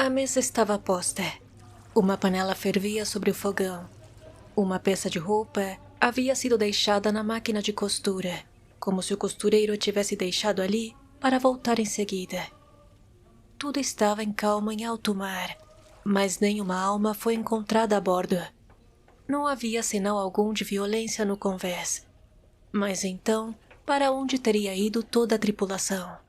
A mesa estava posta. Uma panela fervia sobre o fogão. Uma peça de roupa havia sido deixada na máquina de costura, como se o costureiro a tivesse deixado ali para voltar em seguida. Tudo estava em calma em alto mar, mas nenhuma alma foi encontrada a bordo. Não havia sinal algum de violência no convés. Mas então, para onde teria ido toda a tripulação?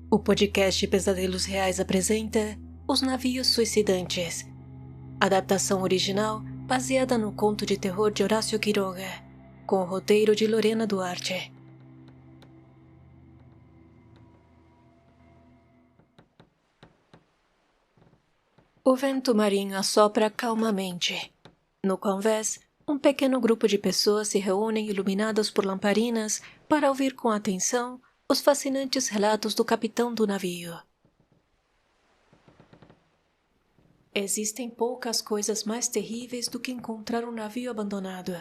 O podcast Pesadelos Reais apresenta Os Navios Suicidantes. Adaptação original baseada no conto de terror de Horácio Quiroga, com o roteiro de Lorena Duarte. O vento marinho assopra calmamente. No convés, um pequeno grupo de pessoas se reúnem iluminadas por lamparinas para ouvir com atenção os fascinantes relatos do capitão do navio. Existem poucas coisas mais terríveis do que encontrar um navio abandonado.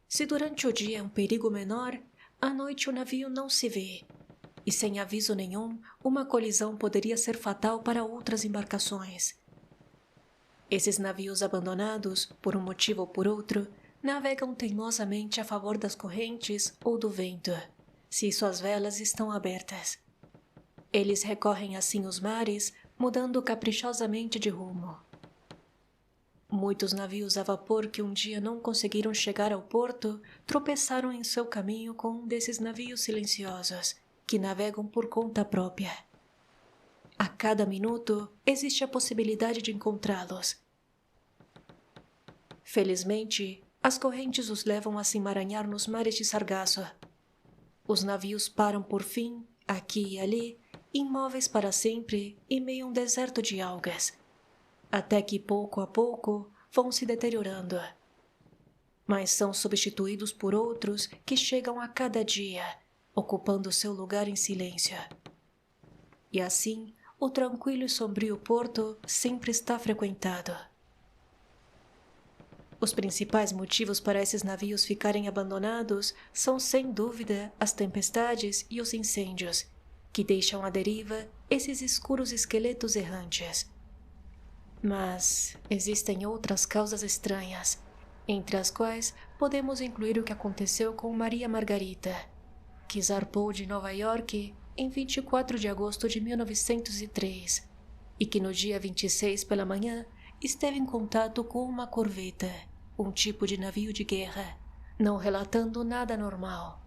Se durante o dia é um perigo menor, à noite o navio não se vê. E sem aviso nenhum, uma colisão poderia ser fatal para outras embarcações. Esses navios abandonados, por um motivo ou por outro, navegam teimosamente a favor das correntes ou do vento, se suas velas estão abertas. Eles recorrem assim os mares, mudando caprichosamente de rumo. Muitos navios a vapor que um dia não conseguiram chegar ao porto tropeçaram em seu caminho com um desses navios silenciosos, que navegam por conta própria. A cada minuto existe a possibilidade de encontrá-los. Felizmente, as correntes os levam a se emaranhar nos mares de sargaço. Os navios param por fim, aqui e ali, imóveis para sempre em meio a um deserto de algas, até que pouco a pouco vão se deteriorando. Mas são substituídos por outros que chegam a cada dia, ocupando seu lugar em silêncio. E assim, o tranquilo e sombrio porto sempre está frequentado. Os principais motivos para esses navios ficarem abandonados são, sem dúvida, as tempestades e os incêndios, que deixam à deriva esses escuros esqueletos errantes. Mas existem outras causas estranhas, entre as quais podemos incluir o que aconteceu com Maria Margarita, que zarpou de Nova York em 24 de agosto de 1903 e que no dia 26 pela manhã esteve em contato com uma corveta, um tipo de navio de guerra, não relatando nada normal.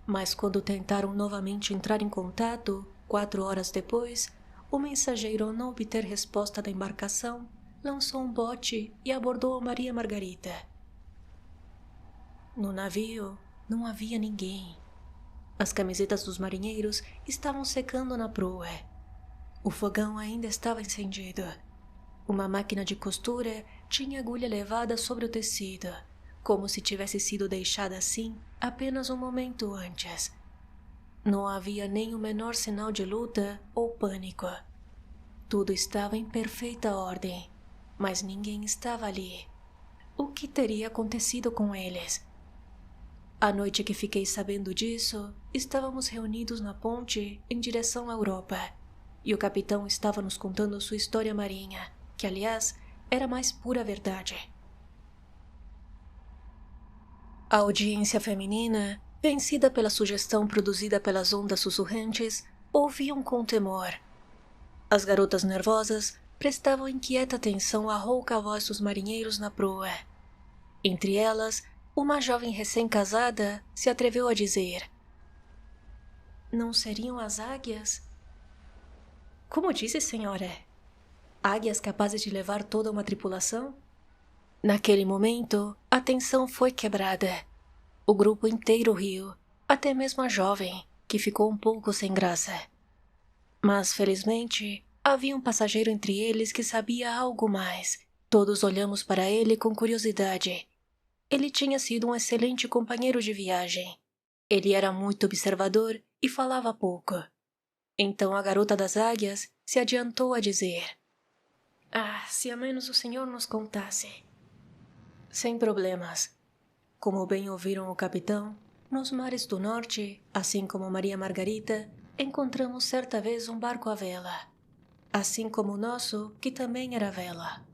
Mas quando tentaram novamente entrar em contato, 4 horas depois, o mensageiro, ao não obter resposta da embarcação, lançou um bote e abordou Maria Margarita. No navio não havia ninguém. As camisetas dos marinheiros estavam secando na proa. O fogão ainda estava encendido. Uma máquina de costura tinha agulha levada sobre o tecido, como se tivesse sido deixada assim apenas um momento antes. Não havia nem o menor sinal de luta ou pânico. Tudo estava em perfeita ordem, mas ninguém estava ali. O que teria acontecido com eles? A noite que fiquei sabendo disso, estávamos reunidos na ponte em direção à Europa, e o capitão estava nos contando sua história marinha, que, aliás, era a mais pura verdade. A audiência feminina, vencida pela sugestão produzida pelas ondas sussurrantes, ouviam com temor. As garotas nervosas prestavam inquieta atenção à rouca voz dos marinheiros na proa. Entre elas, uma jovem recém-casada se atreveu a dizer: "Não seriam as águias?" "Como disse, senhora? Águias capazes de levar toda uma tripulação?" Naquele momento, a tensão foi quebrada. O grupo inteiro riu, até mesmo a jovem, que ficou um pouco sem graça. Mas, felizmente, havia um passageiro entre eles que sabia algo mais. Todos olhamos para ele com curiosidade. Ele tinha sido um excelente companheiro de viagem. Ele era muito observador e falava pouco. Então a garota das águias se adiantou a dizer: "Ah, se ao menos o senhor nos contasse." "Sem problemas." Como bem ouviram o capitão, Nos mares do norte, assim como Maria Margarita, encontramos certa vez um barco à vela, assim como o nosso, que também era à vela.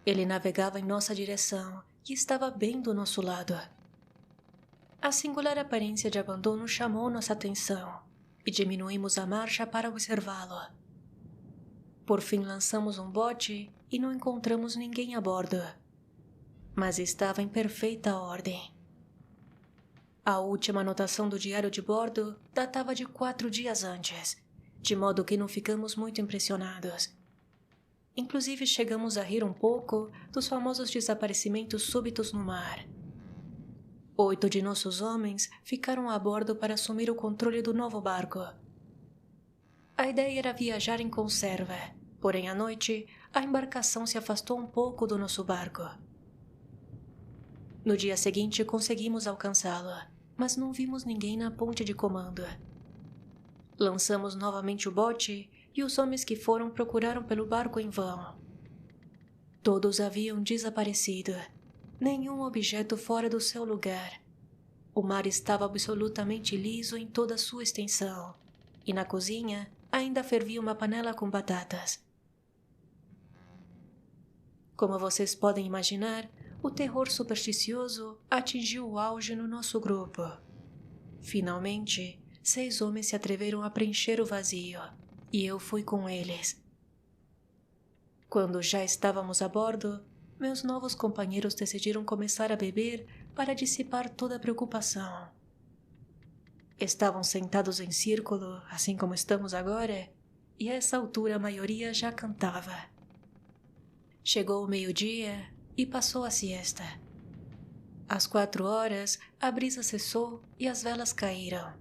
Ele navegava em nossa direção e estava bem do nosso lado. A singular aparência de abandono chamou nossa atenção e diminuímos a marcha para observá-lo. Por fim lançamos um bote e não encontramos ninguém a bordo, mas estava em perfeita ordem. A última anotação do diário de bordo datava de 4 dias antes, de modo que não ficamos muito impressionados. Inclusive chegamos a rir um pouco dos famosos desaparecimentos súbitos no mar. 8 de nossos homens ficaram a bordo para assumir o controle do novo barco. A ideia era viajar em conserva, porém à noite a embarcação se afastou um pouco do nosso barco. No dia seguinte conseguimos alcançá-lo, mas não vimos ninguém na ponte de comando. Lançamos novamente o bote e os homens que foram procuraram pelo barco em vão. Todos haviam desaparecido, nenhum objeto fora do seu lugar. O mar estava absolutamente liso em toda a sua extensão, e na cozinha ainda fervia uma panela com batatas. Como vocês podem imaginar, o terror supersticioso atingiu o auge no nosso grupo. Finalmente, 6 homens se atreveram a preencher o vazio, e eu fui com eles. Quando já estávamos a bordo, meus novos companheiros decidiram começar a beber para dissipar toda a preocupação. Estavam sentados em círculo, assim como estamos agora, e a essa altura a maioria já cantava. Chegou o meio-dia e passou a siesta. Às 4 horas, a brisa cessou e as velas caíram.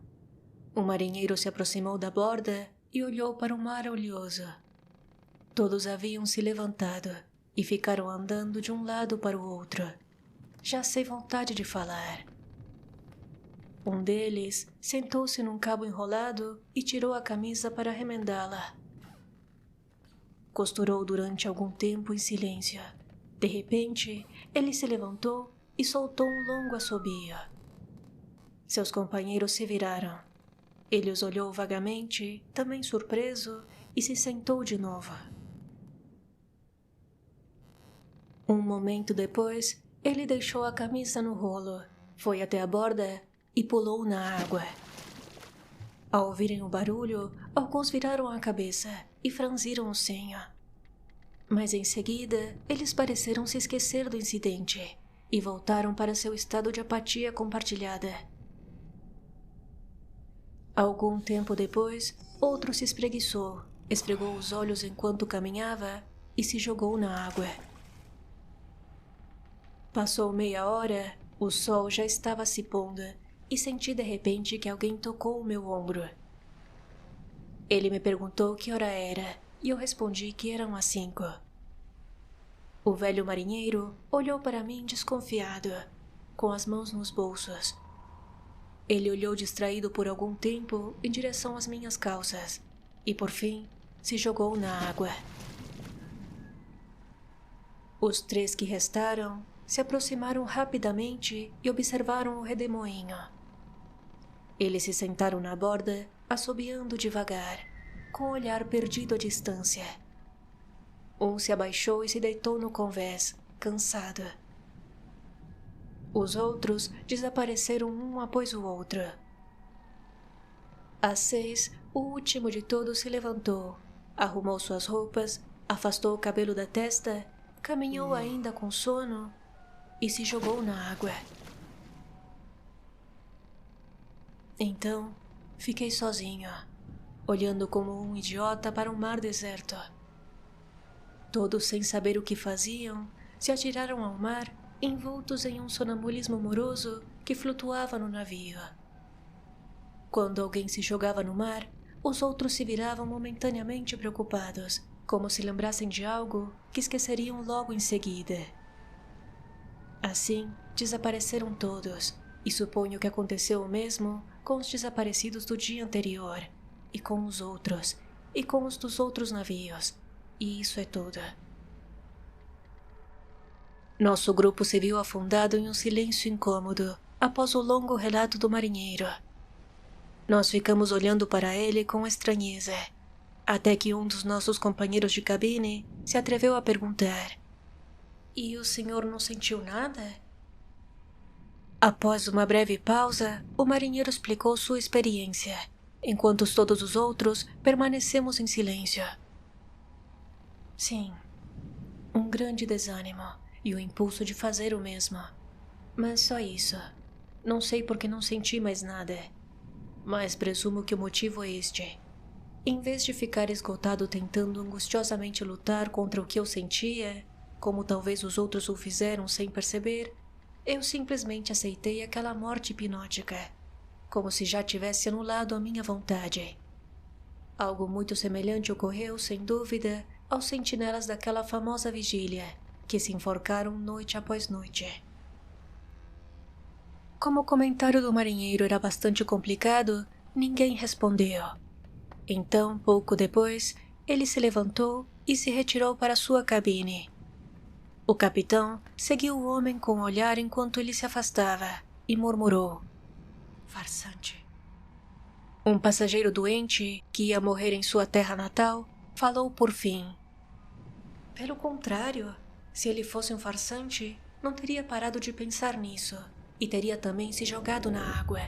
O marinheiro se aproximou da borda e olhou para o mar oleoso. Todos haviam se levantado e ficaram andando de um lado para o outro, já sem vontade de falar. Um deles sentou-se num cabo enrolado e tirou a camisa para remendá-la. Costurou durante algum tempo em silêncio. De repente, ele se levantou e soltou um longo assobio. Seus companheiros se viraram. Ele os olhou vagamente, também surpreso, e se sentou de novo. Um momento depois, ele deixou a camisa no rolo, foi até a borda e pulou na água. Ao ouvirem o barulho, alguns viraram a cabeça e franziram o senho. Mas em seguida, eles pareceram se esquecer do incidente e voltaram para seu estado de apatia compartilhada. Algum tempo depois, outro se espreguiçou, esfregou os olhos enquanto caminhava e se jogou na água. Passou meia hora, o sol já estava se pondo e senti de repente que alguém tocou o meu ombro. Ele me perguntou que hora era e eu respondi que eram as 5. O velho marinheiro olhou para mim desconfiado, com as mãos nos bolsos. Ele olhou distraído por algum tempo em direção às minhas calças e, por fim, se jogou na água. Os 3 que restaram se aproximaram rapidamente e observaram o redemoinho. Eles se sentaram na borda, assobiando devagar, com o olhar perdido à distância. Um se abaixou e se deitou no convés, cansado. Os outros desapareceram um após o outro. Às 6, o último de todos se levantou, arrumou suas roupas, afastou o cabelo da testa, caminhou ainda com sono e se jogou na água. Então, fiquei sozinho, olhando como um idiota para um mar deserto. Todos, sem saber o que faziam, se atiraram ao mar, envoltos em um sonambulismo moroso que flutuava no navio. Quando alguém se jogava no mar, os outros se viravam momentaneamente preocupados, como se lembrassem de algo que esqueceriam logo em seguida. Assim, desapareceram todos, e suponho que aconteceu o mesmo com os desaparecidos do dia anterior, e com os outros, e com os dos outros navios, e isso é tudo. Nosso grupo se viu afundado em um silêncio incômodo, após o longo relato do marinheiro. Nós ficamos olhando para ele com estranheza, até que um dos nossos companheiros de cabine se atreveu a perguntar: "E o senhor não sentiu nada?" Após uma breve pausa, o marinheiro explicou sua experiência, enquanto todos os outros permanecemos em silêncio. Sim, um grande desânimo e o impulso de fazer o mesmo. Mas só isso. Não sei porque não senti mais nada. Mas presumo que o motivo é este. Em vez de ficar esgotado tentando angustiosamente lutar contra o que eu sentia, como talvez os outros o fizeram sem perceber, eu simplesmente aceitei aquela morte hipnótica, como se já tivesse anulado a minha vontade. Algo muito semelhante ocorreu, sem dúvida, aos sentinelas daquela famosa vigília, que se enforcaram noite após noite. Como o comentário do marinheiro era bastante complicado, ninguém respondeu. Então, pouco depois, ele se levantou e se retirou para sua cabine. O capitão seguiu o homem com o olhar enquanto ele se afastava e murmurou: "Farsante." Um passageiro doente, que ia morrer em sua terra natal, falou por fim: "Pelo contrário, se ele fosse um farsante, não teria parado de pensar nisso e teria também se jogado na água."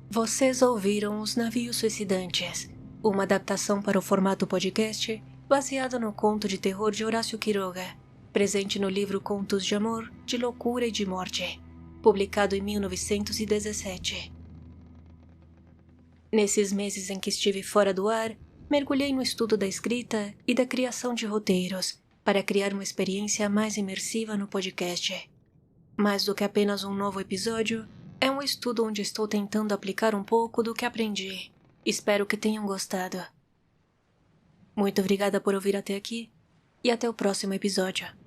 Vocês ouviram Os Navios Suicidantes, uma adaptação para o formato podcast baseada no conto de terror de Horácio Quiroga, presente no livro Contos de Amor, de Loucura e de Morte, publicado em 1917. Nesses meses em que estive fora do ar, mergulhei no estudo da escrita e da criação de roteiros para criar uma experiência mais imersiva no podcast. Mais do que apenas um novo episódio, é um estudo onde estou tentando aplicar um pouco do que aprendi. Espero que tenham gostado. Muito obrigada por ouvir até aqui e até o próximo episódio.